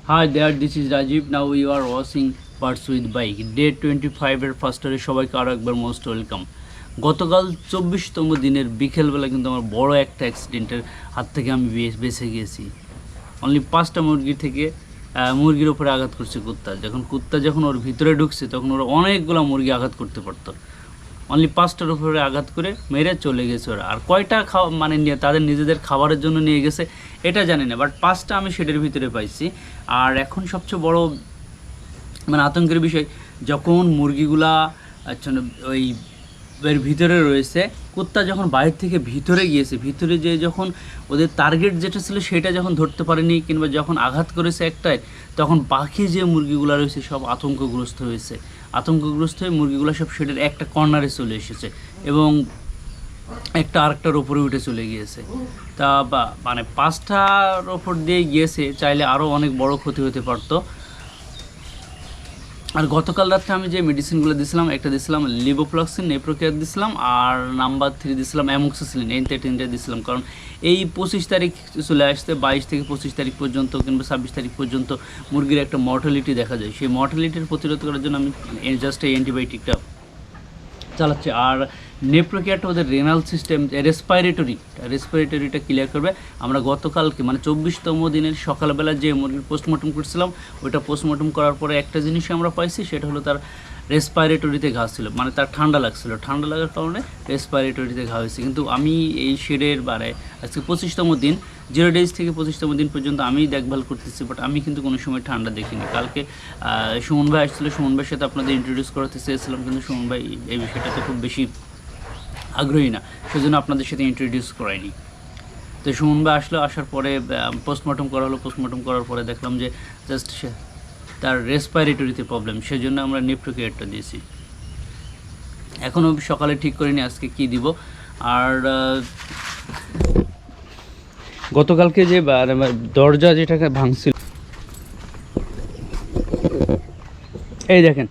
Hi there, this is Rajiv. Now you are watching Birds with Bike. Day 25 এর ফার্স্টারে সবাইকে আরও একবার most welcome. গতকাল 24তম দিনের বিকেলবেলা কিন্তু আমার বড় একটা অ্যাক্সিডেন্টের হাত থেকে আমি বেঁচে গিয়েছি। অনলি 5টা মুরগির উপরে আঘাত করছে কুত্তা যখন ওর ভিতরে ঢুকছে তখন ওরা অনেকগুলো মুরগি আঘাত করতে পারতো। অনলি 5টার উপরে আঘাত করে মেরে চলে গেছে ওরা। আর কয়টা নিয়ে তাদের নিজেদের খাবারের জন্য নিয়ে গেছে এটা জানি না, বাট 5টা আমি শেডের ভিতরে পাইছি। আর এখন সবচেয়ে বড় আতঙ্কের বিষয়, যখন মুরগিগুলা ওই এর ভিতরে রয়েছে, কুত্তা যখন বাইরে থেকে ভিতরে গিয়েছে, ভিতরে যে যখন ওদের টার্গেট যেটা ছিল সেটা যখন ধরতে পারেনি কিংবা যখন আঘাত করেছে একটাই, তখন বাকি যে মুরগিগুলো রয়েছে সব আতঙ্কগ্রস্ত হয়ে মুরগিগুলো সব শেডের একটা কর্নারে চলে এসেছে এবং একটা আরেকটার ওপরে উঠে চলে গিয়েছে। তা 5টার ওপর দিয়ে গিয়েছে, চাইলে আরও অনেক বড় ক্ষতি হতে পারতো। আর গতকাল রাত্রে আমি যে মেডিসিনগুলো দিয়েছিলাম, একটা দিয়েছিলাম লিভোফ্লক্সিন, নেপ্রোকেয়ার দিয়েছিলাম, আর নাম্বার 3 দিয়েছিলাম অ্যামোক্সিসিলিন। এই 3টা দিয়েছিলাম, কারণ এই 25 তারিখ চলে আসতে 22 থেকে 25 তারিখ পর্যন্ত কিংবা 26 তারিখ পর্যন্ত মুরগির একটা মর্টালিটি দেখা যায়। সেই মর্টালিটির প্রতিরোধ করার জন্য আমি জাস্ট এই অ্যান্টিবায়োটিকটা চালাচ্ছি। আর নেপ্রোকেয়ারটা ওদের রেনাল সিস্টেম, রেসপিরেটরিটা ক্লিয়ার করবে। আমরা গতকালকে 24তম দিনের সকালবেলা যে মুরগির পোস্টমর্টম করছিলাম, ওইটা পোস্টমর্টম করার পরে একটা জিনিসই আমরা পাইছি, সেটা হলো তার রেসপিরেটরিতে ঘা ছিল, তার ঠান্ডা লাগার কারণে রেসপিরেটরিতে ঘা হয়েছে। কিন্তু আমি এই শেডের আজকে 25তম দিন, 0 ডেজ থেকে 25তম দিন পর্যন্ত আমি দেখভাল করতেছি, বাট আমি কিন্তু কোনো সময় ঠান্ডা দেখিনি। কালকে সুমন ভাই আসছিল, সুমন ভাইয়ের সাথে আপনাদের ইন্ট্রোডিউস করাতে চেয়েছিলাম, কিন্তু সুমন ভাই এই বিষয়টাতে খুব বেশি আগ্রহী না, সেজন্য আপনাদের সাথে ইন্ট্রোডিউস করাইনি। তো সুমন ভাই আসার পরে পোস্টমর্টম করার পরে দেখলাম যে জাস্ট তার রেসপিরেটরিতে প্রবলেম, সেজন্য আমরা নেপ্রোকেয়ারটা দিয়েছি। এখনও সকালে ঠিক করিনি আজকে কি দিব। আর গতকালকে যে দরজা যেটাকে ভাঙছিল, এই দেখেন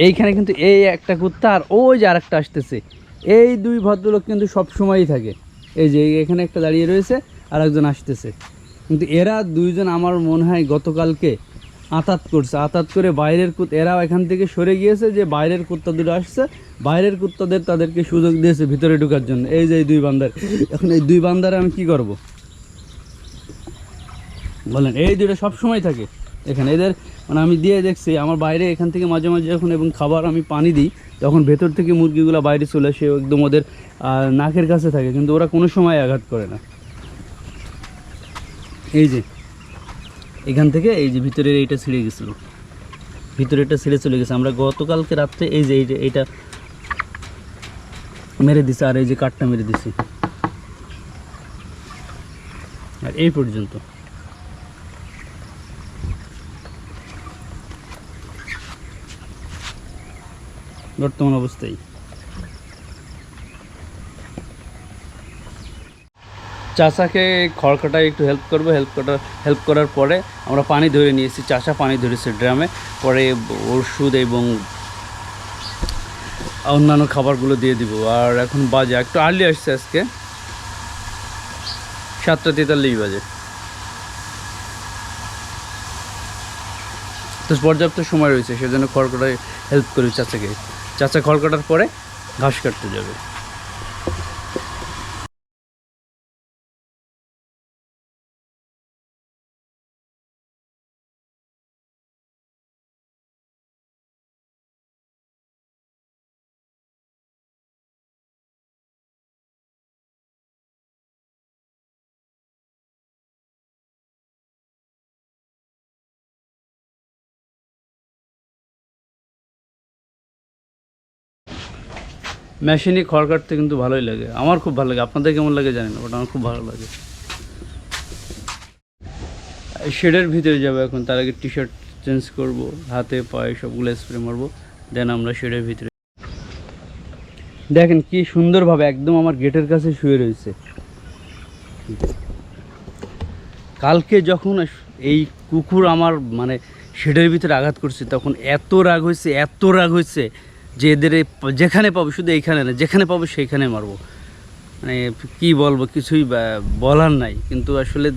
এইখানে কিন্তু এই একটা কুত্তা আর ওই যে আরেকটা আসতেছে, এই দুই ভদ্রলোক কিন্তু সবসময়ই থাকে। এই যে এখানে একটা দাঁড়িয়ে রয়েছে আর একজন আসতেছে, কিন্তু এরা দুইজন আমার মনে হয় গতকালকে আতাত করে বাইরের এরাও এখান থেকে সরে গিয়েছে, যে বাইরের কুত্তা দুটো আসছে, বাইরের কুত্তাদের তাদেরকে সুযোগ দিয়েছে ভিতরে ঢোকার জন্য। এই যে এই দুই বান্দার, এখন এই দুই বান্দারে আমি কি করব বলেন? এই দুটো সবসময় থাকে এখানে। এদের আমি দিয়ে দেখছি, আমার বাইরে এখান থেকে মাঝে মাঝে যখন এবং খাবার আমি পানি দিই, তখন ভেতর থেকে মুরগিগুলো বাইরে চলে আসে, একদম ওদের নাকের কাছে থাকে, কিন্তু ওরা কোনো সময় আঘাত করে না। এই যে এখান থেকে এই যে ভিতরের এইটা ছিঁড়ে গেছিলো, ভিতরেরটা ছিঁড়ে চলে গেছে। আমরা গতকালকে রাত্রে এই যে এইটা মেরে দিছে, আর এই যে কাঠটা মেরে দিছি, আর এই পর্যন্ত। বর্তমান অবস্থায় চাচাকে খড় কাটায় একটু হেল্প করার পরে আমরা পানি ধরে নিয়েছি। চাচা পানি ধরেছে ড্রামে, পরে ওষুধ এবং অন্যান্য খাবারগুলো দিয়ে দিব। আর এখন বাজে একটু আর্লি আসছে, আজকে 7:43 বাজে, তো পর্যাপ্ত সময় রয়েছে, সেজন্য খড় কাটায় হেল্প করি চাচাকে। চাচা খড় কাটার পরে ঘাস কাটতে যাবে। মেশিনে খড় কাটতে কিন্তু ভালোই লাগে, আমার খুব ভালো লাগে। আপনাদের কেমন লাগে জানি না, বাট আমার খুব ভালো লাগে। শেডের ভিতরে যাবো এখন, তার আগে টি শার্ট চেঞ্জ করবো, হাতে পায়ে সবগুলো স্প্রে মারবো, দেন আমরা শেডের ভিতরে। দেখেন কি সুন্দরভাবে একদম আমার গেটের কাছে শুয়ে রয়েছে। কালকে যখন এই কুকুর আমার শেডের ভিতরে আঘাত করছে, তখন এত রাগ হয়েছে যে এদের যেখানে পাবো, শুধু এইখানে না, যেখানে পাবো সেইখানে মারবো। মানে কী বলবো, কিছুই বলার নাই। কিন্তু আসলে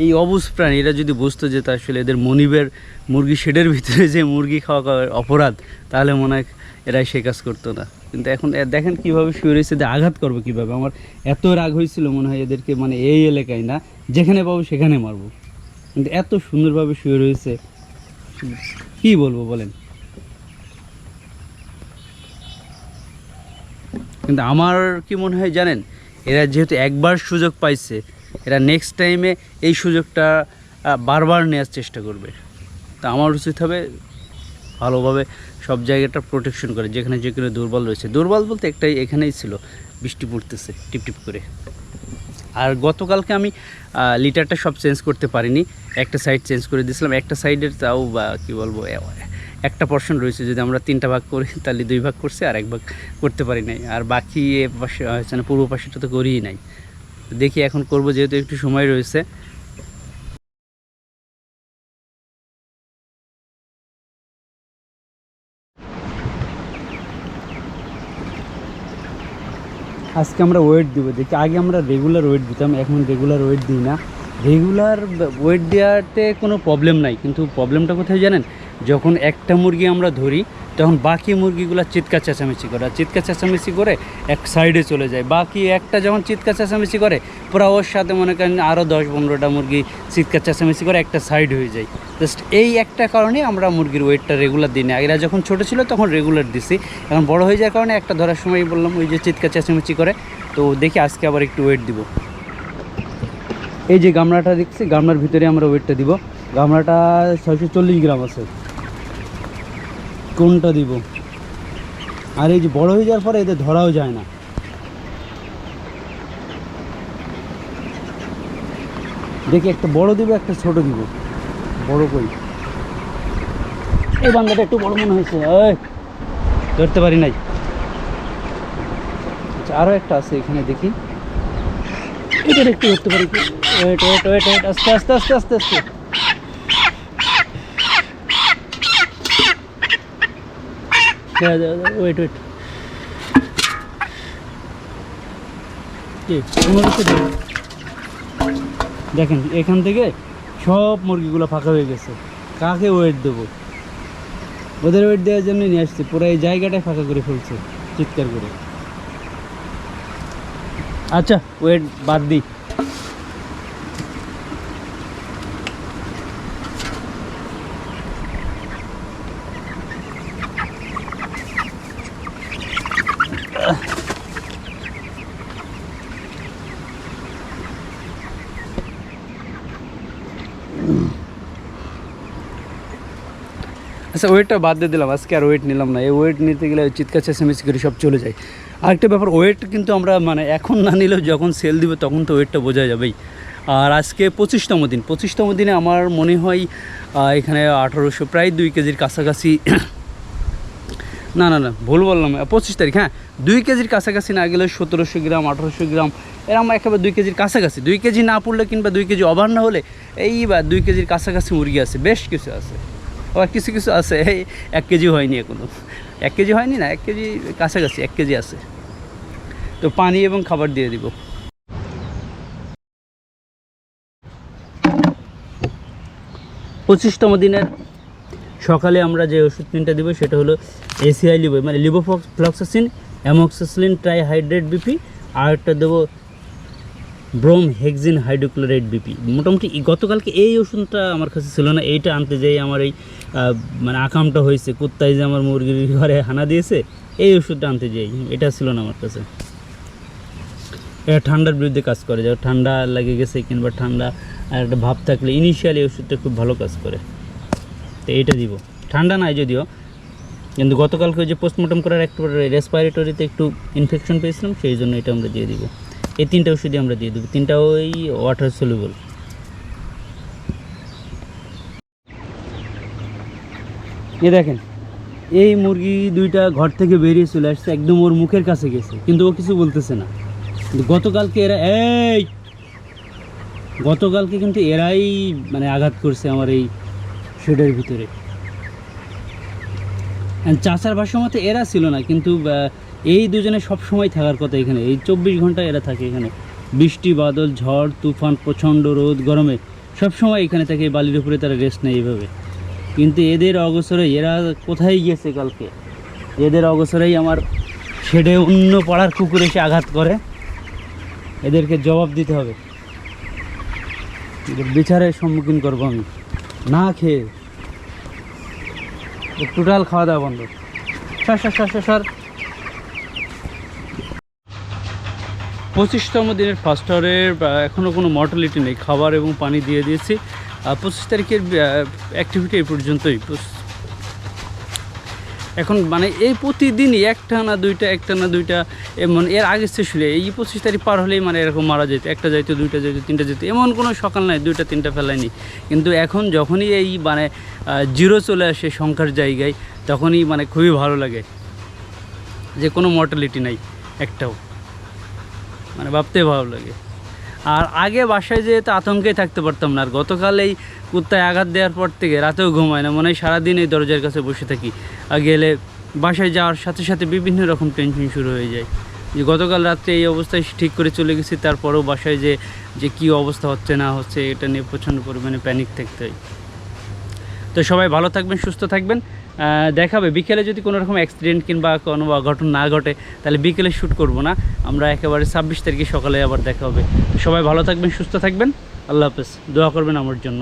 এই অবুঝ প্রাণী, এরা যদি বুঝতো যে তা আসলে এদের মনিবের মুরগি শেডের ভিতরে যে মুরগি খাওয়া অপরাধ, তাহলে মনে হয় এরা সে কাজ করতো না। কিন্তু এখন দেখেন কীভাবে শুয়ে রয়েছে, যে আঘাত করবো কীভাবে। আমার এত রাগ হয়েছিল মনে হয় এদেরকে মানে এই এলাকায় না, যেখানে পাবো সেখানে মারবো। কিন্তু এত সুন্দরভাবে শুয়ে রয়েছে, কী বলবো বলেন। কিন্তু আমার কি মনে হয় জানেন, এরা যেহেতু একবার সুযোগ পাইছে, এরা নেক্সট টাইমে এই সুযোগটা বারবার নেওয়ার চেষ্টা করবে। তা আমার উচিত হবে ভালোভাবে সব জায়গাটা প্রোটেকশন করে, যেখানে যেখানে দুর্বল রয়েছে। দুর্বল বলতে একটাই, এখানেই ছিল, বৃষ্টি পড়তেছে টিপটিপ করে। আর গতকালকে আমি লিটারটা সব চেঞ্জ করতে পারিনি, একটা সাইড চেঞ্জ করে দিয়েছিলাম। একটা সাইডের তাও কী বলবো, একটা পোর্শন রয়েছে, যদি আমরা 3টা ভাগ করি তাহলে 2 ভাগ করছে, আর 1 ভাগ করতে পারি নাই। আর বাকি এ পাশে হচ্ছে না, পূর্ব পাশেটা তো করিই নাই। দেখি এখন করব, যেহেতু একটু সময় রয়েছে। আজকে আমরা ওয়েট দিব, দেখি। আগে আমরা রেগুলার ওয়েট দিতাম, এখন রেগুলার ওয়েট দিই না। রেগুলার ওয়েট দেওয়াতে কোনো প্রবলেম নাই, কিন্তু প্রবলেমটা কোথায় জানেন, যখন একটা মুরগি আমরা ধরি তখন বাকি মুরগিগুলো চিৎকার চেঁচামেচি করে, আর চিৎকার চেঁচামেচি করে এক সাইডে চলে যায়। বাকি একটা যখন চিৎকার চেঁচামেচি করে, পুরো ওর সাথে মনে করেন আরও 10-15টা মুরগি চিৎকার চেঁচামেচি করে একটা সাইড হয়ে যায়। জাস্ট এই একটা কারণে আমরা মুরগির ওয়েটটা রেগুলার দিই না। এরা যখন ছোটো ছিল তখন রেগুলার দিছি, এখন বড় হয়ে যাওয়ার কারণে একটা ধরার সময় বললাম ওই যে চিৎকার চেঁচামেচি করে। তো দেখি আজকে আবার একটু ওয়েট দিব। এই যে গামলাটা দেখছি, গামলার ভিতরে আমরা ওয়েটটা দিব। গামলাটা 640 গ্রাম আছে, কোনটা দিব। আর এই যে বড় হয়ে যাওয়ার পরে এদের ধরাও যায় না। দেখি একটা বড় দিব, একটা ছোট দিব। বড় কই, এই বান্দাটা একটু বড় মনে হয়েছে, ওই ধরতে পারি নাই। আচ্ছা, আরও একটা আছে এখানে, দেখি এটা একটু ধরতে পারি কি। ওয়েট ওয়েট ওয়েট ওয়েট, আস্তে আস্তে আস্তে আস্তে আস্তে। ওয়েট ওয়েট, দেখেন এখান থেকে সব মুরগিগুলো ফাঁকা হয়ে গেছে। কাকে ওয়েট দেবো? ওদের ওয়েট দেওয়ার জন্য নিয়ে আসছে, পুরো এই জায়গাটাই ফাঁকা করে ফেলছে চিৎকার করে। আচ্ছা ওয়েট বাদ দিই। আচ্ছা ওয়েটটা বাদ দিয়ে দিলাম, আজকে আর ওয়েট নিলাম না। এই ওয়েট নিতে গেলে চিৎকার চেঁচামেচি করে সব চলে যায়। আরেকটা ব্যাপার, ওয়েট কিন্তু আমরা মানে এখন না নিলেও যখন সেল দিবে তখন তো ওয়েটটা বোঝা যাবেই। আর আজকে 25তম দিন। 25তম দিনে আমার মনে হয় এখানে 1800, প্রায় 2 কেজির কাছাকাছি। না না না, ভুল বললাম, 25 তারিখ, হ্যাঁ 2 কেজির কাছাকাছি না গেলে 1700 গ্রাম 1800 গ্রাম এরকম একেবারে 2 কেজির কাছাকাছি। 2 কেজি না পড়লে কিংবা 2 কেজি ওভার না হলে এই বা 2 কেজির কাছাকাছি মুরগি আছে, বেশ কিছু আছে। আবার কিছু কিছু আছে এই 1 কেজি হয়নি এখনও, 1 কেজি হয়নি না, 1 কেজি কাছাকাছি 1 কেজি আছে। তো পানি এবং খাবার দিয়ে দিব। পঁচিশতম দিনের সকালে আমরা যে ওষুধ 3টা দিব সেটা হলো এসিআই লিভো, মানে লিভোফ্লক্সাসিন, অ্যামোক্সিসিলিন ট্রাইহাইড্রেট বিপি, আর একটা দেবো ব্রোম হেক্সিন হাইড্রোক্লোরাইড বিপি। মোটামুটি গতকালকে এই ওষুধটা আমার কাছে ছিল না, এইটা আনতে যাই আমার এই মানে আকামটা হয়েছে, কুত্তায় যে আমার মুরগির ঘরে হানা দিয়েছে, এই ওষুধটা আনতে যাই, এটা ছিল না আমার কাছে। এটা ঠান্ডার বিরুদ্ধে কাজ করে, যখন ঠান্ডা লেগে গেছে কিংবা ঠান্ডা আর একটা ভাব থাকলে ইনিশিয়ালি ওষুধটা খুব ভালো কাজ করে। তো এইটা দিব, ঠান্ডা নাই যদিও, কিন্তু গতকালকে যে পোস্টমর্টম করার একটু রেসপিরেটরিতে একটু ইনফেকশন পেয়েছিলাম, সেই জন্য এটা আমরা দিয়ে দিব। এই 3টা ওষুধই আমরা দিয়ে দেবো, 3টা ওই ওয়াটার সলিউবল। এ দেখেন এই মুরগি 2টা ঘর থেকে বেরিয়ে চলে আসছে, একদম ওর মুখের কাছে গেছে, কিন্তু ও কিছু বলতেছে না। গতকালকে এরা গতকালকে কিন্তু এরাই মানে আঘাত করছে আমার এই শেডের ভিতরে। চাচার ভাষ্য মতে এরা ছিল না, কিন্তু এই দুজনে সব সময় থাকার কথা এখানে, এই 24 ঘন্টা এরা থাকে এখানে। বৃষ্টি বাদল ঝড় তুফান প্রচণ্ড রোদ গরমে সব সময় এখানে থাকে, এই বালির উপরে তারা রেস্ট নেয় এইভাবে। কিন্তু এদের অগসরে এরা কোথায় গিয়েছে কালকে, এদের অগসরেই আমার শেডে অন্য পাড়ার কুকুর এসে আঘাত করে, এদেরকে জবাব দিতে হবে, এদের বিচারের সম্মুখীন করবো আমি। না খেয়ে টোটাল খাওয়া দাওয়া বন্ধ। সর সর সর সর। 25তম দিনের ফার্স্ট আওয়ারের এখনও কোনো মর্টালিটি নেই, খাবার এবং পানি দিয়ে দিয়েছি। 25 তারিখের অ্যাক্টিভিটি এই পর্যন্তই। এখন মানে এই প্রতিদিনই একটা না দুইটা এমন, এর আগের চেয়ে শুরু এই 25 তারিখ পার হলেই মানে এরকম মারা যেত, একটা যাইতো, দুইটা যাইতো, তিনটা যেত, এমন কোনো সকাল নাই 2টা 3টা ফেলায়নি। কিন্তু এখন যখনই এই মানে জিরো চলে আসে সংখ্যার জায়গায়, তখনই মানে খুবই ভালো লাগে যে কোনো মর্টালিটি নাই একটাও, মানে ভাবতে ভালো লাগে। আর আগে বাসায় যেহেতু আতঙ্কে থাকতে পারতাম না, আর গতকাল এই কুত্তায় আঘাত দেওয়ার পর থেকে রাতেও ঘুমায় না, মনে হয় সারাদিন এই দরজার কাছে বসে থাকি। আর গেলে বাসায় যাওয়ার সাথে সাথে বিভিন্ন রকম টেনশন শুরু হয়ে যায়, যে গতকাল রাত্রে এই অবস্থায় ঠিক করে চলে গেছি, তারপরেও বাসায় যে কী অবস্থা হচ্ছে না হচ্ছে এটা নিয়ে প্রচণ্ড পরিমাণে প্যানিক থাকতে হয়। তো সবাই ভালো থাকবেন, সুস্থ থাকবেন। দেখাবে বিকেলে যদি কোনো রকম অ্যাক্সিডেন্ট কিংবা কোনো অঘটন না ঘটে, তাহলে বিকেলে শ্যুট করব না, আমরা একেবারে 26 তারিখে সকালে আবার দেখা হবে। সবাই ভালো থাকবেন, সুস্থ থাকবেন, আল্লাহ হাফেজ, দোয়া করবেন আমার জন্য।